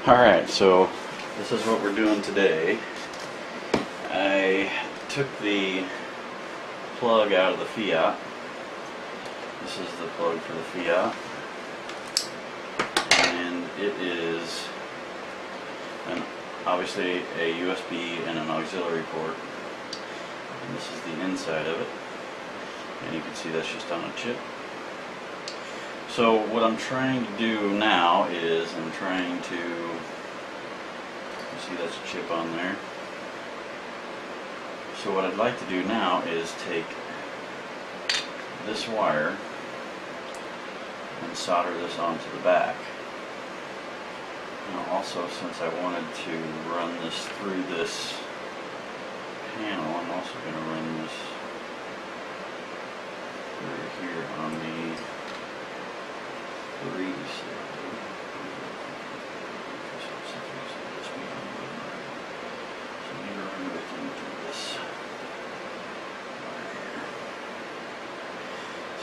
Alright, so this is what we're doing today. I took the plug out of the Fiat. This is the plug for the Fiat. And it is obviously a USB and an auxiliary port. And this is the inside of it. And you can see that's just on a chip. So what I'm trying to do now is I'm trying to, you see that's a chip on there. So what I'd like to do now is take this wire and solder this onto the back. Now also, since I wanted to run this through this panel, I'm also going to run this through here on the 3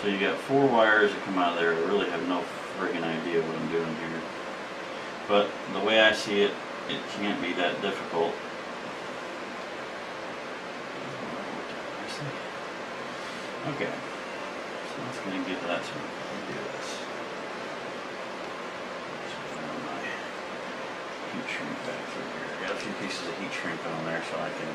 So you got 4 wires that come out of there. I really have no friggin' idea what I'm doing here. But the way I see it, it can't be that difficult. Okay, so let's going to get that so we can do this. My heat shrink back through here. I got a few pieces of heat shrink on there so I can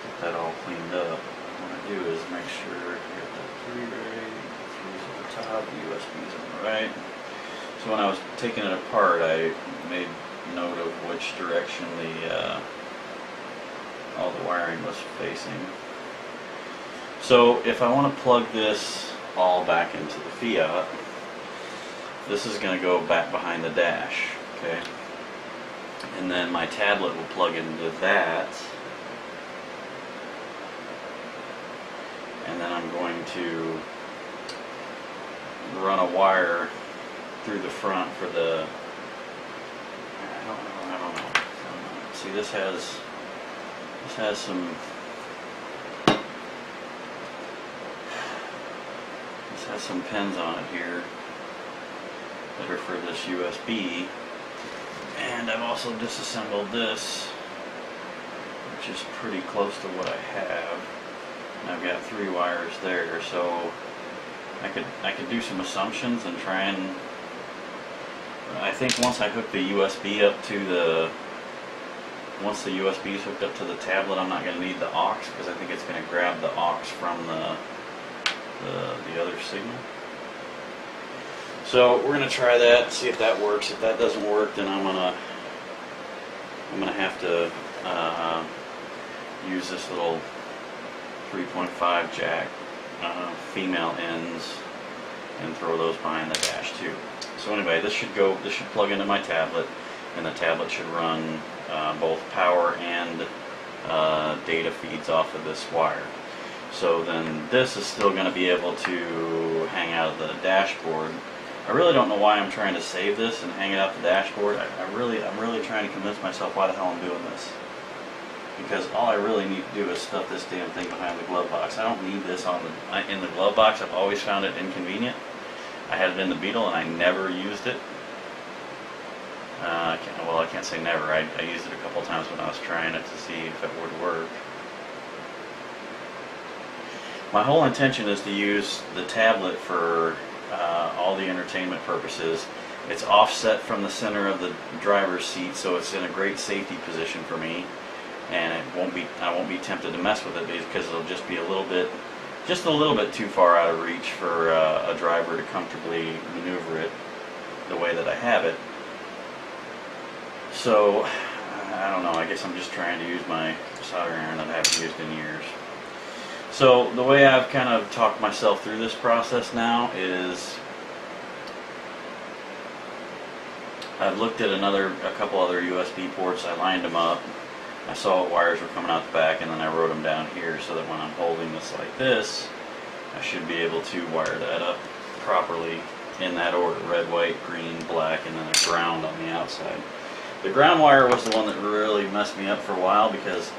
get that all cleaned up. What I do is make sure I get the 3 right, 3's at the top, the USB's on the right. So when I was taking it apart, I made note of which direction all the wiring was facing. So if I want to plug this all back into the Fiat, this is going to go back behind the dash, okay? And then my tablet will plug into that. And then I'm going to run a wire through the front for the, I don't know. See, this has some pins on it here that are for this USB, and I've also disassembled this, which is pretty close to what I have. And I've got 3 wires there, so I could do some assumptions and try and, I think once I hook the USB up to the, once the USB is hooked up to the tablet, I'm not going to need the aux, because I think it's going to grab the aux from the other signal. So we're going to try that, see if that works. If that doesn't work, then I'm gonna have to use this little 3.5 jack female ends and throw those behind the dash too. So anyway, this should plug into my tablet, and the tablet should run both power and data feeds off of this wire. So then this is still going to be able to hang out of the dashboard. I really don't know why I'm trying to save this and hang it out the dashboard. I'm really trying to convince myself why the hell I'm doing this. Because all I really need to do is stuff this damn thing behind the glove box. I don't need this in the glove box. I've always found it inconvenient. I had it in the Beetle and I never used it. I can't say never. I used it a couple times when I was trying it to see if it would work. My whole intention is to use the tablet for all the entertainment purposes. It's offset from the center of the driver's seat, so it's in a great safety position for me, and I won't be tempted to mess with it because it'll just be just a little bit too far out of reach for a driver to comfortably maneuver it the way that I have it. So I don't know, I guess I'm just trying to use my soldering iron that I haven't used in years. So the way I've kind of talked myself through this process now is I've looked at a couple other USB ports. I lined them up. I saw what wires were coming out the back, and then I wrote them down here so that when I'm holding this like this, I should be able to wire that up properly in that order: red, white, green, black, and then a ground on the outside. The ground wire was the one that really messed me up for a while, because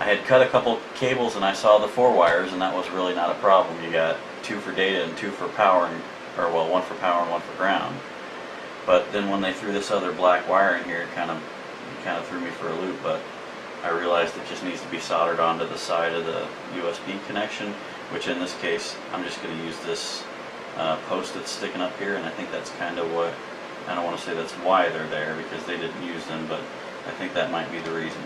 I had cut a couple cables and I saw the 4 wires, and that was really not a problem. You got 2 for data and 2 for power, or well, 1 for power and 1 for ground. But then when they threw this other black wire in here, it kind of threw me for a loop, but I realized it just needs to be soldered onto the side of the USB connection, which in this case, I'm just going to use this post that's sticking up here, and I think that's kind of what, I don't want to say that's why they're there, because they didn't use them, but I think that might be the reason.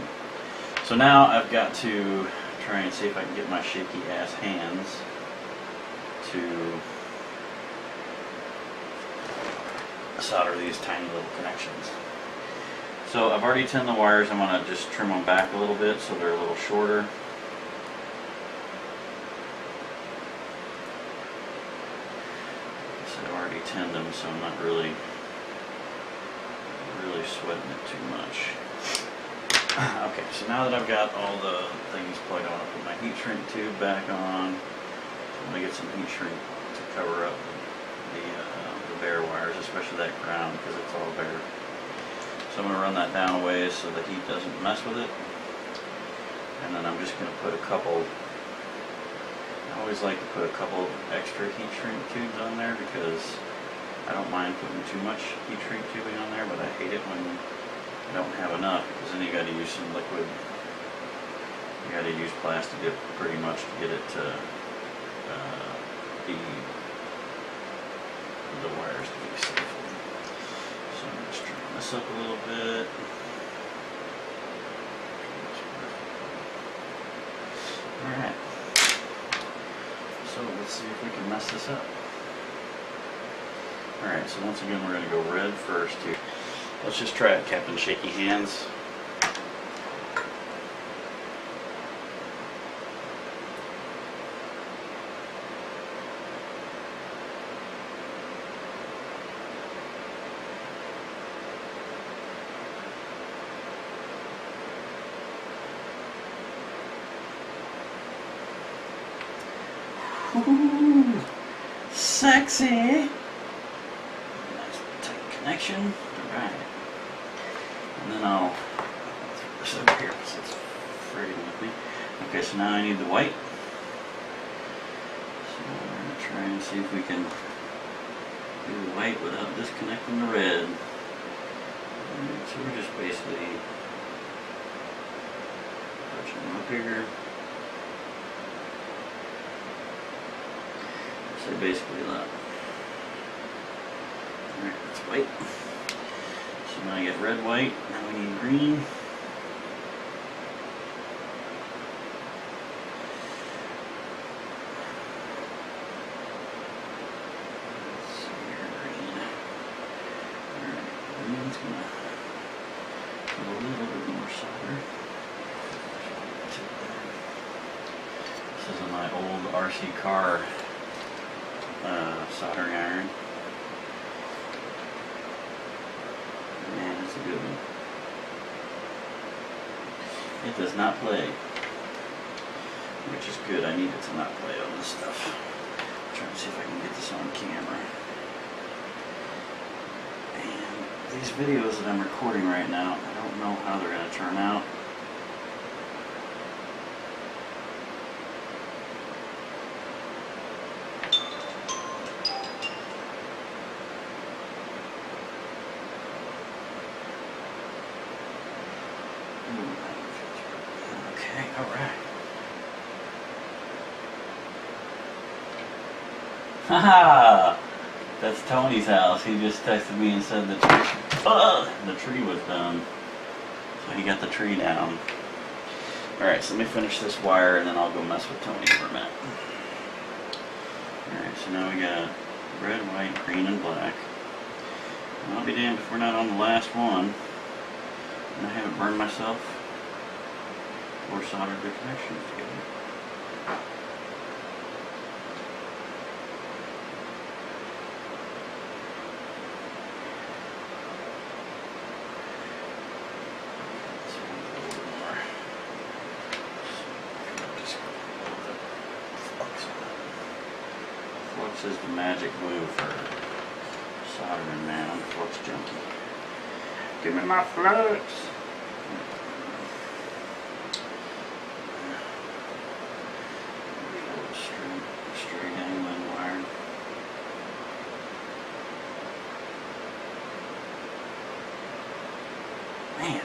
So now I've got to try and see if I can get my shaky ass hands to solder these tiny little connections. So I've already tinned the wires. I'm going to just trim them back a little bit so they're a little shorter. So I've already tinned them, so I'm not really sweating it too much. Okay, so now that I've got all the things plugged on, I'll put my heat shrink tube back on. I'm going to get some heat shrink to cover up the bare wires, especially that ground, because it's all bare. So I'm going to run that down a ways so the heat doesn't mess with it. And then I'm just going to put a couple, I always like to put a couple extra heat shrink tubes on there, because I don't mind putting too much heat shrink tubing on there, but I hate it when you don't have enough, because then you got to use some liquid. You got to use plastic dip pretty much to get it to the wires to be safe. So I'm just trim this up a little bit. Alright. So let's see if we can mess this up. Alright, so once again we're going to go red first here. Let's just try it, Captain Shaky Hands. Ooh, sexy. Nice tight connection. Alright. And then I'll throw this over here because it's friggin' with me. Okay, so now I need the white. So we're going to try and see if we can do the white without disconnecting the red. And so we're just basically touching them up here. So basically that. Alright, that's white. So now I get red, white, now we need green. Let's see here, green. Alright, green's gonna put a little bit more solder. This is my old RC car soldering iron. Man, it's a good one. It does not play, which is good. I need it to not play on this stuff. I'm trying to see if I can get this on camera. And these videos that I'm recording right now, I don't know how they're going to turn out. Okay, alright. Haha! That's Tony's house. He just texted me and said the tree was done. So he got the tree down. Alright, so let me finish this wire and then I'll go mess with Tony for a minute. Alright, so now we got red, white, green, and black. And I'll be damned if we're not on the last one. And I haven't burned myself or soldered the connections together. Flux is the magic glue for soldering, man. I'm a flux junkie. Give me my flux! Straight angling wire. Man,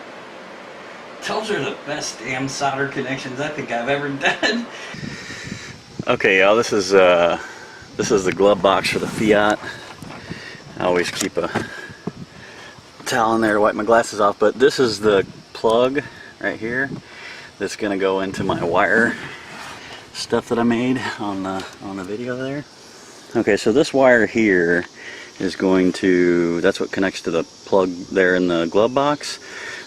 those are the best damn solder connections I think I've ever done. Okay, y'all, this is the glove box for the Fiat. I always keep a towel in there to wipe my glasses off, but this is the plug right here that's gonna go into my wire stuff that I made on the video there. Okay, so this wire here is going to, that's what connects to the plug there in the glove box.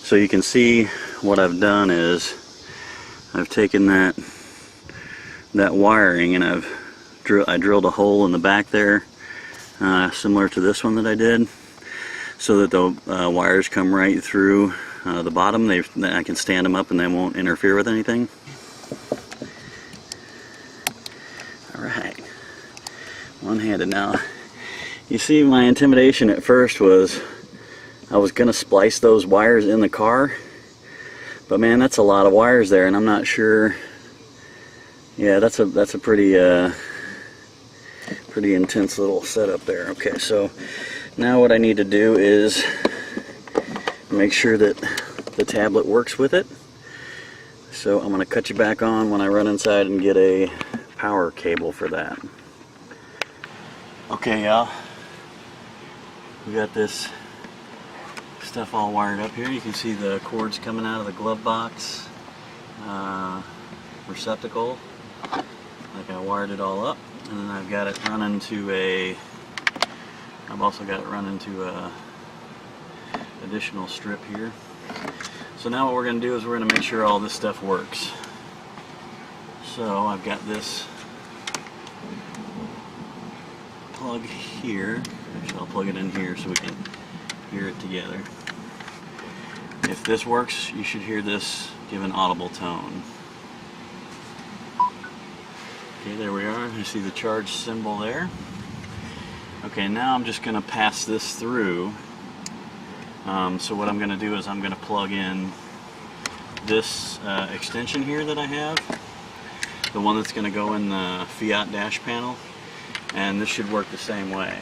So you can see what I've done is I've taken that wiring and I drilled a hole in the back there, similar to this one that I did, so that the wires come right through the bottom. I can stand them up and they won't interfere with anything. Alright, one-handed now. You see, my intimidation at first was I was gonna splice those wires in the car, but man, that's a lot of wires there, and I'm not sure. Yeah, that's a pretty intense little setup there. Okay, so now what I need to do is make sure that the tablet works with it. So I'm going to cut you back on when I run inside and get a power cable for that. Okay, y'all, we got this stuff all wired up here. You can see the cords coming out of the glove box receptacle. Like, I wired it all up, and then I've got it running to I've also got it running to a additional strip here. So now what we're going to do is we're going to make sure all this stuff works. So I've got this plug here. Actually, I'll plug it in here so we can hear it together. If this works, you should hear this give an audible tone. Okay, there we are. You see the charge symbol there. Okay, now I'm just going to pass this through. So what I'm going to do is I'm going to plug in this extension here that I have, the one that's going to go in the Fiat dash panel, and this should work the same way.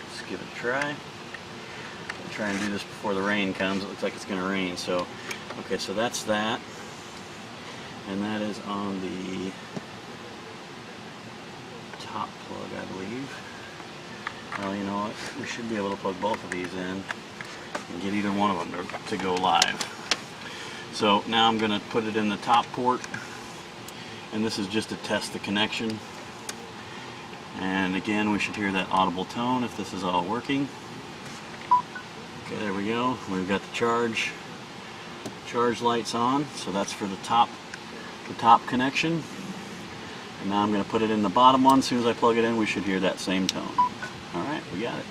Let's give it a try. I'll try and do this before the rain comes. It looks like it's going to rain. So, okay, so that's that, and that is on the top plug, I believe. Well, you know what? We should be able to plug both of these in and get either one of them to go live. So now I'm going to put it in the top port, and this is just to test the connection. And again, we should hear that audible tone if this is all working. Okay, there we go. We've got the charge lights on, so that's for the top connection. And now I'm going to put it in the bottom one. As soon as I plug it in, we should hear that same tone. Alright, we got it.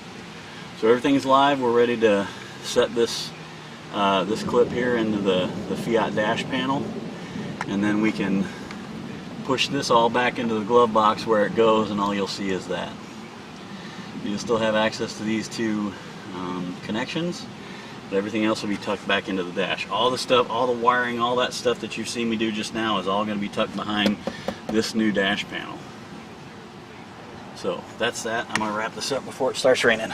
So everything's live. We're ready to set this this clip here into the Fiat dash panel, and then we can push this all back into the glove box where it goes, and all you'll see is that. You'll still have access to these two connections, but everything else will be tucked back into the dash. All the stuff, all the wiring, all that stuff that you've seen me do just now is all going to be tucked behind this new dash panel. So that's that. I'm going to wrap this up before it starts raining.